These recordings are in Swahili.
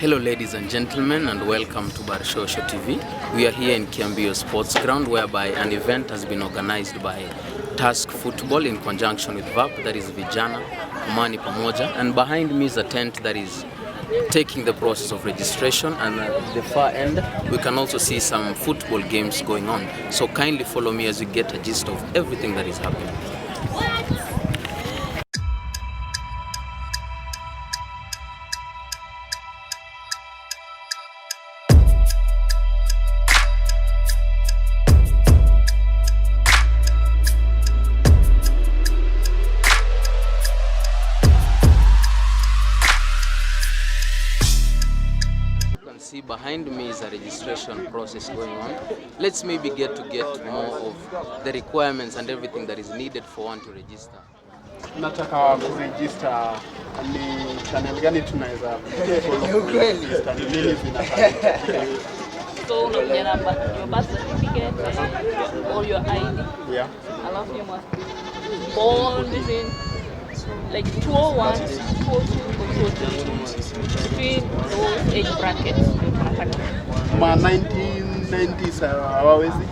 Hello ladies and gentlemen, and welcome to Barshosho TV. We are here in Kiambiu Sports Ground, whereby an event has been organized by TUSKS Football in conjunction with VAP, that is Vijana Amani Pamoja, and behind me is a tent that is taking the process of registration, and at the far end we can also see some football games going on. So kindly follow me as you get a gist of everything that is happening. See, behind me is a registration process going on. Let's maybe get more of the requirements and everything that is needed for one to register. Nataka kuregister, ni channel gani tunaweza register, ni nini zinafanyika? So unakuja namba, your birth certificate or your ID. Yeah. Alafu you must be born within like 201, 202, between those age brackets. Ma 1990s hawawezi?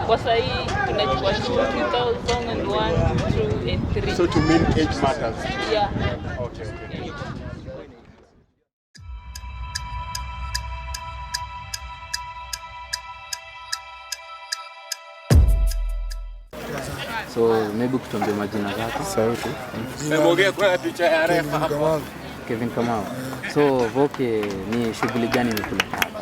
Kwa sahi tunachukua 2001 through 83. So to mean age matters? Yeah. Okay. So maybe kutuambia majina zako. Sauti. Nimegea kwa picha ya refa hapo. Kevin Kamau. So Voke, ni shughuli gani imekuleta hapa?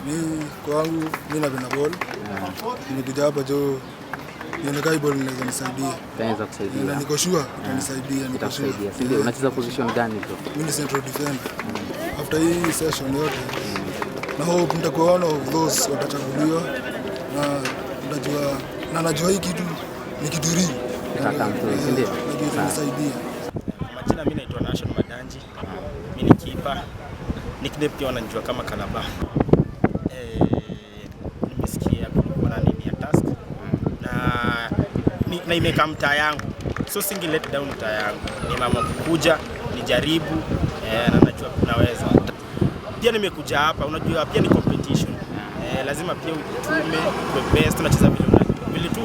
Mimi kwangu mimi napenda ball. Nimekuja hapa jo nione kai ball inaweza nisaidia. Inaweza kusaidia. Na niko sure itanisaidia, niko sure. Ndio, unacheza position gani bro? Mimi ni central defender. After hii session yote na hope nitakuwa one of those watachaguliwa na najua hii kitu ni kitu real. Ndio. Itanisaidia. Majina mimi naitwa Nation Madanji. Mimi ni keeper. Nickname pia wananijua kama Kalaba. Nimesikia kuna nini ya TUSKS. Na imeka mtaa yangu. So single let down mtaa yangu. Ni mama kukuja, nijaribu na najua kunaweza. Pia nimekuja hapa, unajua pia ni competition. Lazima pia ujitume, uwe best, tunacheza vile tu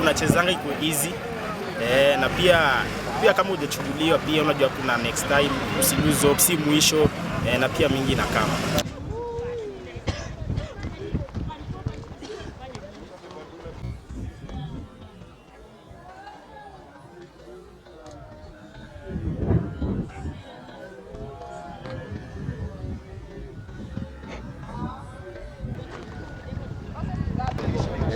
unachezanga iko easy. Na pia kama hujachukuliwa pia unajua kuna next time, usiluze hope, si mwisho, na pia mingi na kama.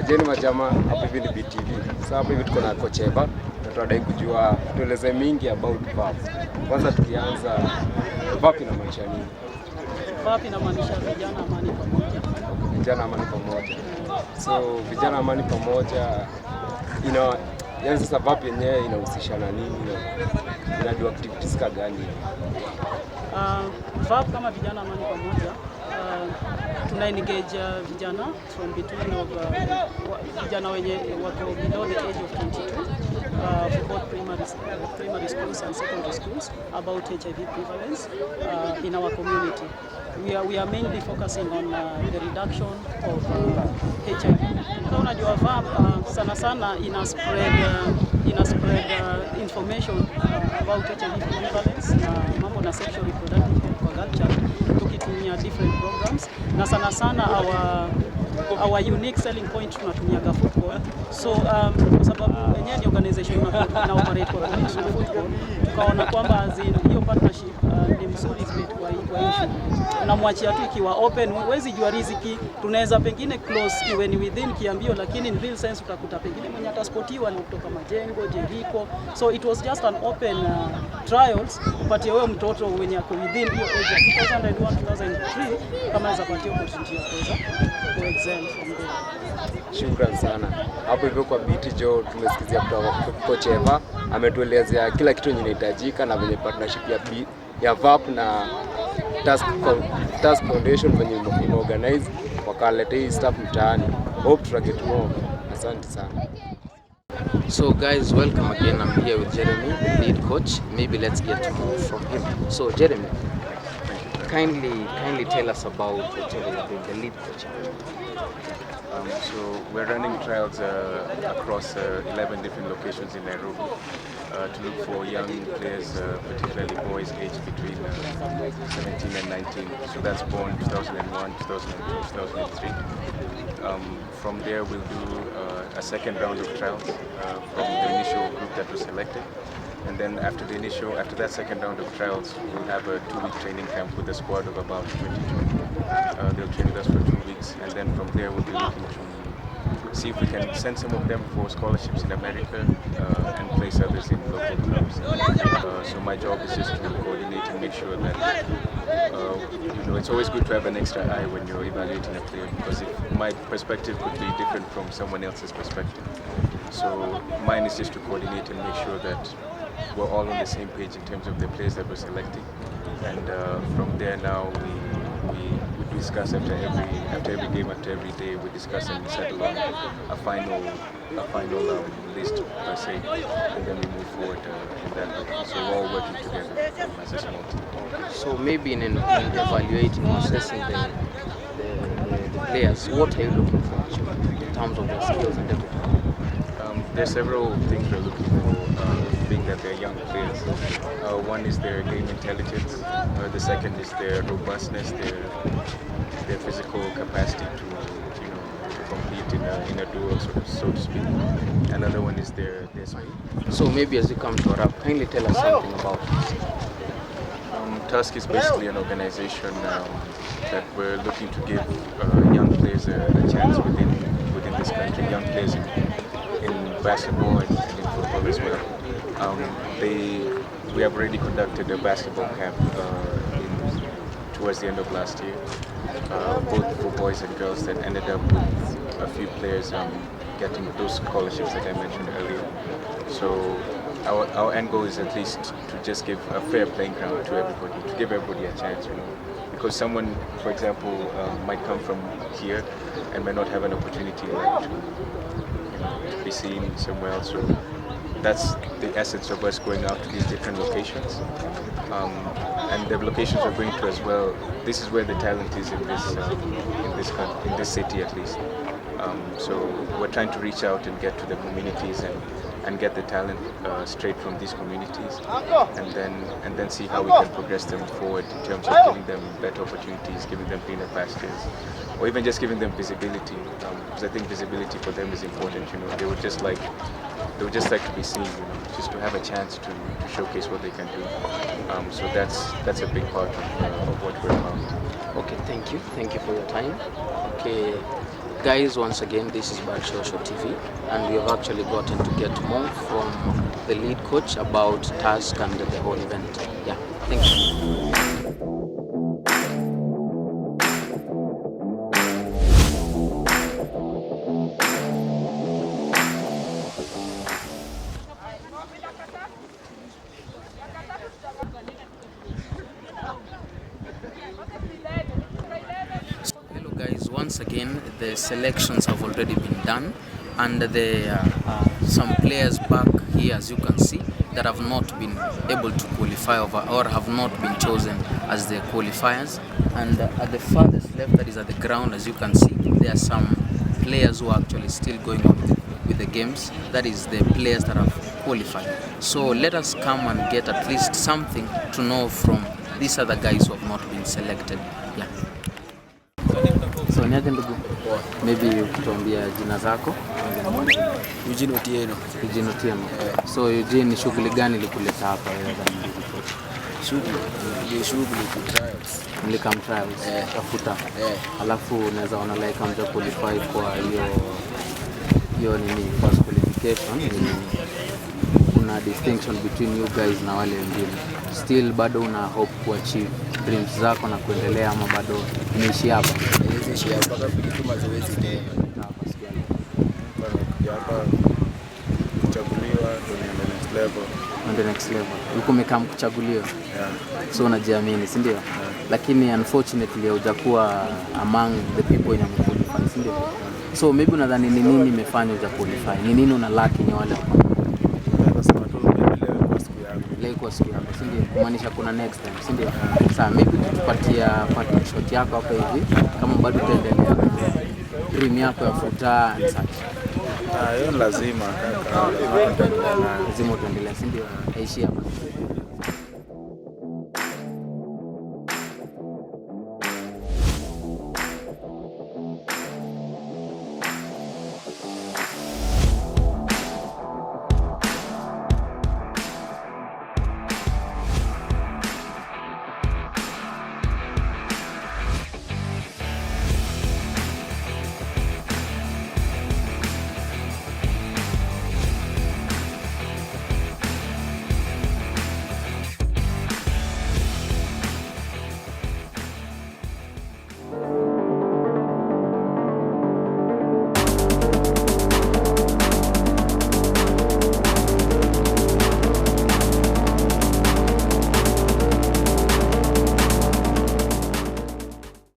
Jeni majama, hapa hivi ni BTV. Sasa hapa hivi tuko na coach Eva na tunadai kujua tueleze mingi about VAP. Kwanza tukianza, VAP inamaanisha nini? VAP inamaanisha Vijana Amani Pamoja. Vijana Amani Pamoja. So Vijana Amani Pamoja yaani sasa VAP yenyewe inahusisha na nini? Inajua activities gani? VAP kama Vijana Amani Pamoja tuna engage vijana from between of vijana wenye wako below the age of 22 for both primary schools and secondary schools about HIV prevalence in our community. We are mainly focusing on the reduction of HIV. Unajua VAP sana ina spread information about HIV prevalence na mambo na sexual reproductive culture tukitumia different programs, na sana our unique selling point tunatumia football. So kwa sababu yenyewe ni organization ina operate kwa football, tukaona kwamba hiyo partnership ni mzuri kwa issue. Tunamwachia tu ikiwa open, huwezi jua riziki, tunaweza pengine close iwe ni within Kiambiu, lakini in real sense utakuta pengine mwenye atasportiwa ni kutoka Majengo, Jericho. So it was just an open trials kupatia wewe mtoto wenye ako within hiyo age 2001 2003 kama anaweza patia opportunity ya kuweza ku excel from there. Shukrani sana. Hapo hivyo kwa BT Jo tumesikizia kutoka coach Eva, ametuelezea kila kitu kinachohitajika na venye partnership ya VAP na TUSKS Foundation venye imeorganize wakaleta hii staff mtaani. Hope to get more. Asante sana. So guys, welcome again. I'm here with Jeremy, the lead coach. Maybe let's get more from him. So Jeremy, kindly tell us about whatever you're doing, the lead coach. So we're running trials across 11 different locations in Nairobi to look for young players, particularly boys aged between 17 and 19. So that's born 2001, 2002, 2003. From there we'll do a second round of trials from the initial group that was selected. And then after that second round of trials, we'll have a 2-week training camp with a squad of about 22. They'll train with us for 2 weeks, and then from there we'll be looking to see if we can send some of them for scholarships in America and place others in local clubs. So my job is just to coordinate and make sure that it's always good to have an extra eye when you're evaluating a player, because my perspective could be different from someone else's perspective. So mine is just to coordinate and make sure that we're all on the same page in terms of the players that we're selecting, and from there now we discuss after every game, after every day, we discuss and we settle on a final list per se, and then we move forward in that way. So we're all working together as a small team. So maybe in evaluating or assessing the players, what are you looking for actually in terms of their skills and everything? There are several things we're looking for, being that they're young players. One is their game intelligence. The second is their robustness, their physical capacity to compete in a duel, so to speak. Another one is their speed. So maybe as you come to wrap, kindly tell us something about TUSKS is basically an organization that we're looking to give young players a chance within this country, young players in basketball and in football as well. We have already conducted a basketball camp towards the end of last year, both for boys and girls, that ended up with a few players getting those scholarships that I mentioned earlier. So our end goal is at least to just give a fair playing ground to everybody, to give everybody a chance, because someone, for example, might come from here and may not have an opportunity to be seen somewhere else. So that's the essence of us going out to these different locations, and the locations we're going to as well. This is where the talent is in this city at least. So we're trying to reach out and get to the communities and get the talent straight from these communities, and then see how we can progress them forward in terms of giving them better opportunities, giving them greener pastures, or even just giving them visibility, because I think visibility for them is important. They would just like to be seen, just to have a chance to showcase what they can do. So that's a big part of what we're about. Okay, thank you for your time. Okay, guys, once again, this is Barshosho TV, and we have actually gotten to get more from the lead coach about TUSKS and the whole event. Yeah, thank you. Hello guys, once again the selections have already been done, and there are some players back here, as you can see, that have not been able to qualify or have not been chosen as the qualifiers. And at the farthest left, that is at the ground, as you can see, there are some players who are actually still going on with the games. That is the players that have qualified. So let us come and get at least something to know from these other guys who have not been selected. Yeah. So niaje ndugu, maybe ukituambia jina zako? Eugene Otieno. Vijana Amani. So Eugene, ni shughuli gani ilikuleta hapa wewe kama Shughuli ku trials. Mlikam trials tafuta. Alafu unaweza ona like amja qualify kwa hiyo nini first qualification. Kuna distinction between you guys na wale wengine. Still bado una hope kuachieve dreams zako na kuendelea, ama bado umeishi hapa? Nimeishi hapa kwa kitu mazoezi tena. Hapa kuchaguliwa kwenye next level. On the next level. Uko umekam kuchaguliwa. Yeah. So unajiamini, si ndio? Lakini unfortunately hujakuwa among the people in your qualify, si ndio? So maybe unadhani ni nini imefanya huja qualify? Ni nini una lack ni wale wako? Nasema tu leo kwa siku yangu. Like haikuwa siku yako, si ndio? Kumaanisha kuna next time, si ndio? Sasa maybe tutupatia parting shot yako hapa hivi, kama bado utaendelea dream yako ya futa and such. Hiyo lazima kaka, lazima tuendelee, Lazima utaendelea, si ndio? Aishi hapa.